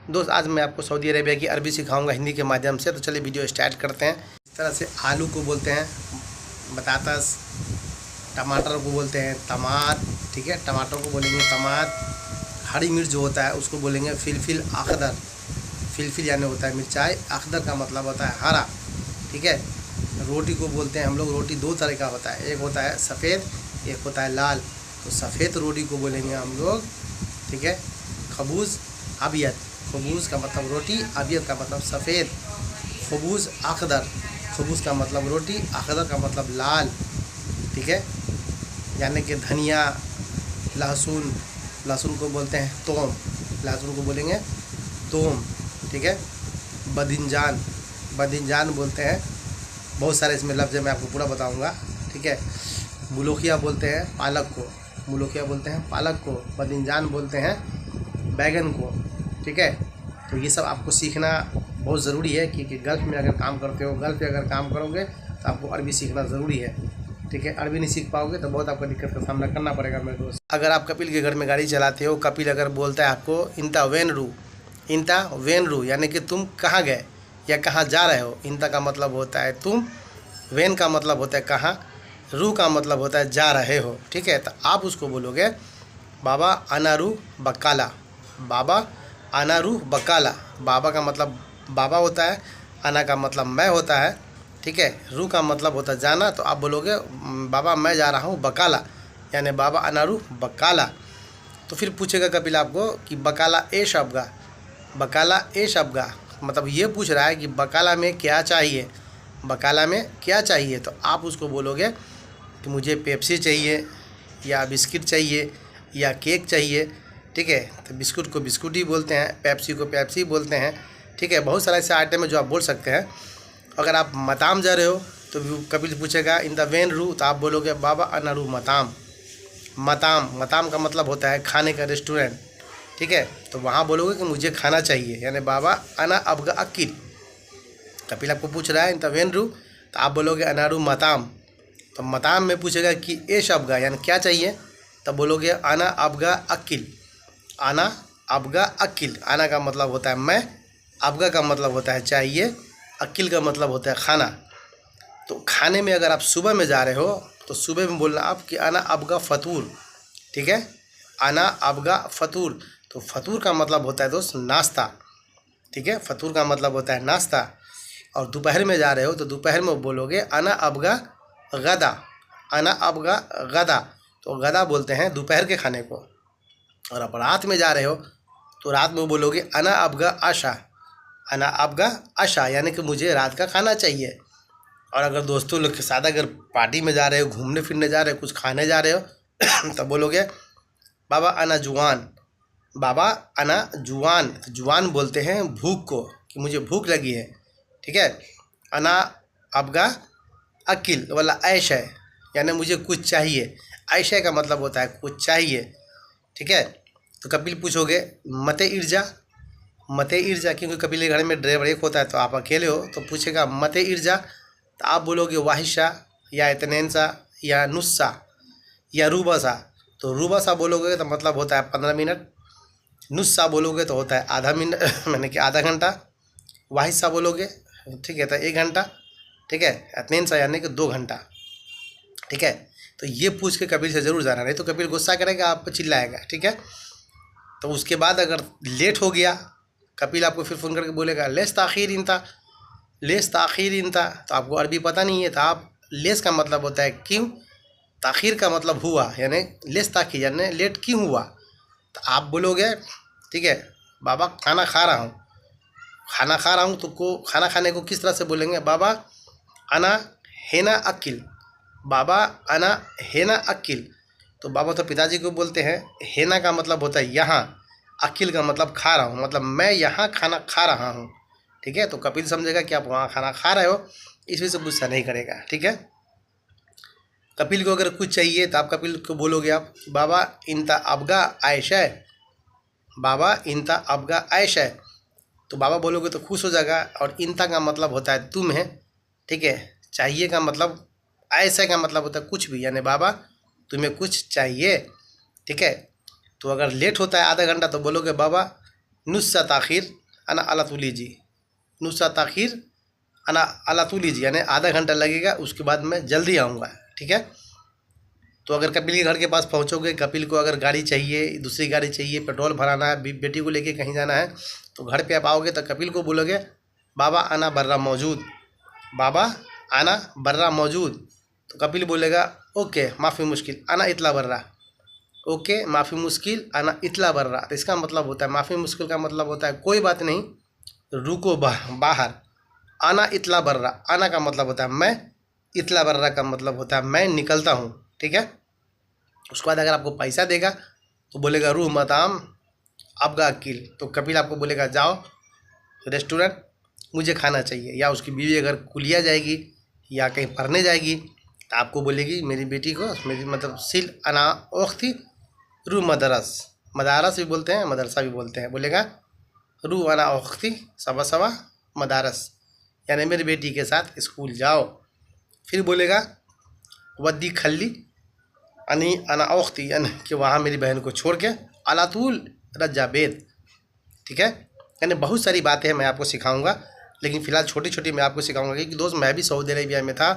दोस्त आज मैं आपको सऊदी अरेबिया की अरबी सिखाऊंगा हिंदी के माध्यम से। तो चलिए वीडियो स्टार्ट करते हैं। इस तरह से आलू को बोलते हैं बतातस, टमाटर को बोलते हैं तमात, ठीक है, टमाटर को बोलेंगे तमात। हरी मिर्च जो होता है उसको बोलेंगे फिलफिल अखदर। फिलफिल यानी होता है मिर्चाई, अखदर का मतलब होता है हरा, ठीक है। रोटी को बोलते हैं हम लोग, रोटी दो तरह का होता है, एक होता है सफ़ेद, एक होता है लाल। तो सफ़ेद रोटी को बोलेंगे हम लोग, ठीक है, खबूज़ अबियत। खबूज़ का मतलब रोटी, अबियत का मतलब सफ़ेद। खबूज़ अखदर, खबूज़ का मतलब रोटी, अखदर का मतलब लाल, ठीक है। यानी कि धनिया, लहसुन, लहसुन को बोलते हैं तोम, लहसुन को बोलेंगे तोम, ठीक है। बदिनजान, बदिनजान बोलते हैं। बहुत सारे इसमें लफ्ज़ है, मैं आपको पूरा बताऊंगा, ठीक है। मुलोखिया बोलते हैं पालक को, मुलोखिया बोलते हैं पालक को। बदिनजान बोलते हैं बैगन को, ठीक है। तो ये सब आपको सीखना बहुत ज़रूरी है, क्योंकि गल्फ़ में अगर काम करते हो, गल्फ़ में अगर काम करोगे तो आपको अरबी सीखना ज़रूरी है, ठीक है। अरबी नहीं सीख पाओगे तो बहुत आपको दिक्कत का सामना करना पड़ेगा मेरे दोस्त। अगर आप कपिल के घर में गाड़ी चलाते हो, कपिल अगर बोलता है आपको इंता वेन रू, इंता वेन रू यानी कि तुम कहाँ गए या कहाँ जा रहे हो। इंता का मतलब होता है तुम, वेन का मतलब होता है कहाँ, रू का मतलब होता है जा रहे हो, ठीक है। तो आप उसको बोलोगे बाबा अनारू बकाला, बाबा अनारू बकाला। बाबा का मतलब बाबा होता है, अना का मतलब मैं होता है, ठीक है। रू का मतलब होता है जाना, तो आप बोलोगे बाबा मैं जा रहा हूँ बकाला, यानी बाबा अनारू बकाला। तो फिर पूछेगा कपिल आपको कि बकाला ए शब्गा, बकाला ए शब्गा मतलब ये पूछ रहा है कि बकाला में क्या चाहिए, बकाला में क्या चाहिए। तो आप उसको बोलोगे कि मुझे पेप्सी चाहिए, या बिस्किट चाहिए, या केक चाहिए, ठीक है। तो बिस्कुट को बिस्कुट ही बोलते हैं, पेप्सी को पेप्सी बोलते हैं, ठीक है। बहुत सारे ऐसे आइटम है जो आप बोल सकते हैं। अगर आप मताम जा रहे हो तो कपिल पूछेगा इन द वेन रू, तो आप बोलोगे बाबा अना रू मताम। मताम, मताम का मतलब होता है खाने का रेस्टोरेंट, ठीक है। तो वहाँ बोलोगे कि मुझे खाना चाहिए, यानी बाबा अना अबगा अकिल। कपिल आपको पूछ रहा है इन द वेन रू, तो आप बोलोगे अनारू मताम। तो मताम में पूछेगा कि ए शब्गा यानी क्या चाहिए, तब बोलोगे आना अबगा अकिल, आना अबगा अकिल। आना का मतलब होता है मैं, अबगा का मतलब होता है चाहिए, अकिल का मतलब होता है खाना। तो खाने में अगर आप सुबह में जा रहे हो तो सुबह में बोलना आप कि आना अबगा फ़तूर, ठीक है, आना अबगा फ़तूर। तो फ़तूर का मतलब होता है दोस्त नाश्ता, ठीक है, फ़तूर का मतलब होता है नाश्ता। और दोपहर में जा रहे हो तो दोपहर में बोलोगे आना अबगा गदा, आना अबगा गदा। तो गदा बोलते हैं दोपहर के खाने को। और आप रात में जा रहे हो तो रात में बोलोगे अना अबगा आशा, अना अबगा आशा यानी कि मुझे रात का खाना चाहिए। और अगर दोस्तों लोग के साथ अगर पार्टी में जा रहे हो, घूमने फिरने जा रहे हो, कुछ खाने जा रहे हो तब बोलोगे बाबा अना जुआन, बाबा अना जुआन। तो जुआन बोलते हैं भूख को, कि मुझे भूख लगी है, ठीक है। अना अबगा अकिल वाला ऐश है, यानी मुझे कुछ चाहिए। ऐश का मतलब होता है कुछ चाहिए, ठीक है। तो कपिल पूछोगे मते इर्जा, मते इर्जा, क्योंकि कपिल के घर में ड्राइवर एक होता है तो आप अकेले हो, तो पूछेगा मते इर्जा, तो आप बोलोगे वाहिशा, या इतनेनसा, या नुस्सा, या रूबासा। तो रूबासा बोलोगे तो मतलब होता है 15 मिनट, नुस्सा बोलोगे तो होता है आधा मिनट मैंने कि आधा घंटा, वाहिशा बोलोगे, ठीक है, तो 1 घंटा, ठीक है, इतनेनसा यानी कि 2 घंटा, ठीक है। तो ये पूछ के कपिल से ज़रूर जाना, नहीं तो कपिल गुस्सा करेगा, आप पर चिल्लाएगा, ठीक है। तो उसके बाद अगर लेट हो गया, कपिल आपको फिर फ़ोन करके बोलेगा लेस ताख़ीर इंता, लेस ताख़ीर इंता। तो आपको अरबी पता नहीं है, तो आप लेस का मतलब होता है क्यों, ताख़ीर का मतलब हुआ, यानी लेस ताख़ीर यानी लेट क्यों हुआ। तो आप बोलोगे ठीक है बाबा खाना खा रहा हूँ, खाना खा रहा हूँ। तो को खाना खाने को किस तरह से बोलेंगे, बाबा अना हेना अकिल, बाबा अना हेना अकिल। तो बाबा तो पिताजी को बोलते हैं, हेना का मतलब होता है यहाँ, अकिल का मतलब खा रहा हूँ, मतलब मैं यहाँ खाना खा रहा हूँ, ठीक है। तो कपिल समझेगा कि आप वहाँ खाना खा रहे हो, इस वजह से गुस्सा नहीं करेगा, ठीक है। कपिल को अगर कुछ चाहिए तो आप कपिल को बोलोगे आप बाबा इंता अबगा आयश है, बाबा इंता अबगा आयश है। तो बाबा बोलोगे तो खुश हो जाएगा। और इंता का मतलब होता है तुम है, ठीक है। चाहिए का मतलब, ऐसा का मतलब होता है कुछ भी, यानी बाबा तुम्हें कुछ चाहिए, ठीक है। तो अगर लेट होता है आधा घंटा तो बोलोगे बाबा नुस्सा ताखिर अना अला तुलीजी, नुस्सा ताखिर अना अला तुलीजी, यानी आधा घंटा लगेगा, उसके बाद मैं जल्दी आऊँगा। ठीक है, तो अगर कपिल के घर के पास पहुँचोगे, कपिल को अगर गाड़ी चाहिए, दूसरी गाड़ी चाहिए, पेट्रोल भराना है, बेटी को लेके कहीं जाना है, तो घर पे आप आओगे तो कपिल को बोलोगे बाबा आना बर्रा मौजूद, बाबा आना बर्रा मौजूद, तो कपिल बोलेगा ओके माफ़ी मुश्किल आना इतला बर्रा, ओके माफ़ी मुश्किल आना इतला बर्रा। तो इसका मतलब होता है, माफ़ी मुश्किल का मतलब होता है कोई बात नहीं, रुको बाहर। आना इतला बर्रा, आना का मतलब होता है मैं, इतला बर्रा का मतलब होता है मैं निकलता हूँ। ठीक है, उसके बाद अगर आपको पैसा देगा तो बोलेगा रूह मताम आपका अकील, तो कपिल आपको बोलेगा जाओ रेस्टोरेंट, मुझे खाना चाहिए। या उसकी बीवी अगर कुलिया जाएगी या कहीं पढ़ने जाएगी तो आपको बोलेगी मेरी बेटी को, मेरी मतलब सिल अना ओख्ती रू मदरस, मदारस भी बोलते हैं, मदरसा भी बोलते हैं, बोलेगा रू अना ओख्ती सवा सवा मदारस, यानी मेरी बेटी के साथ स्कूल जाओ। फिर बोलेगा वद्दी खल्ली अनी अना ओख्ती, यानी कि वहाँ मेरी बहन को छोड़ के अलातूल रज्जा बेद। ठीक है, यानी बहुत सारी बातें हैं मैं आपको सिखाऊंगा, लेकिन फ़िलहाल छोटी छोटी मैं आपको सिखाऊंगा। क्योंकि दोस्त मैं भी सऊदी अरेबिया में था,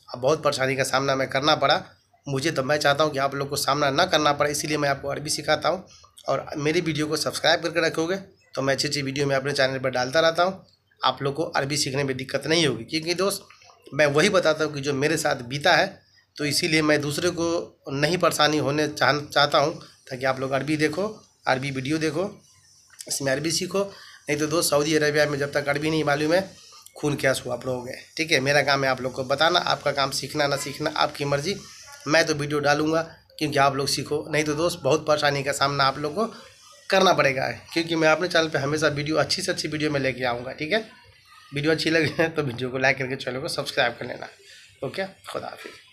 अब बहुत परेशानी का सामना मैं करना पड़ा मुझे, तो मैं चाहता हूं कि आप लोग को सामना ना करना पड़े, इसीलिए मैं आपको अरबी सिखाता हूं। और मेरी वीडियो को सब्सक्राइब करके रखोगे तो मैं अच्छी अच्छी वीडियो मैं अपने चैनल पर डालता रहता हूँ, आप लोग को अरबी सीखने में दिक्कत नहीं होगी। क्योंकि दोस्त मैं वही बताता हूँ कि जो मेरे साथ बीता है, तो इसीलिए मैं दूसरे को नहीं परेशानी होने चाहता हूँ, ताकि आप लोग अरबी देखो, अरबी वीडियो देखो, इसमें अरबी सीखो। नहीं तो दोस्त सऊदी अरेबिया में जब तक अरबी नहीं मालूम है खून क्या आप रहोगे। ठीक है, मेरा काम है आप लोग को बताना, आपका काम सीखना ना सीखना आपकी मर्ज़ी। मैं तो वीडियो डालूंगा क्योंकि आप लोग सीखो, नहीं तो दोस्त बहुत परेशानी का सामना आप लोग को करना पड़ेगा। क्योंकि मैं अपने चैनल पे हमेशा वीडियो अच्छी से अच्छी वीडियो में लेके आऊँगा। ठीक है, वीडियो अच्छी लगे तो वीडियो को लाइक करके चैनल को सब्सक्राइब कर लेना। ओके, खुदा हाफिज़।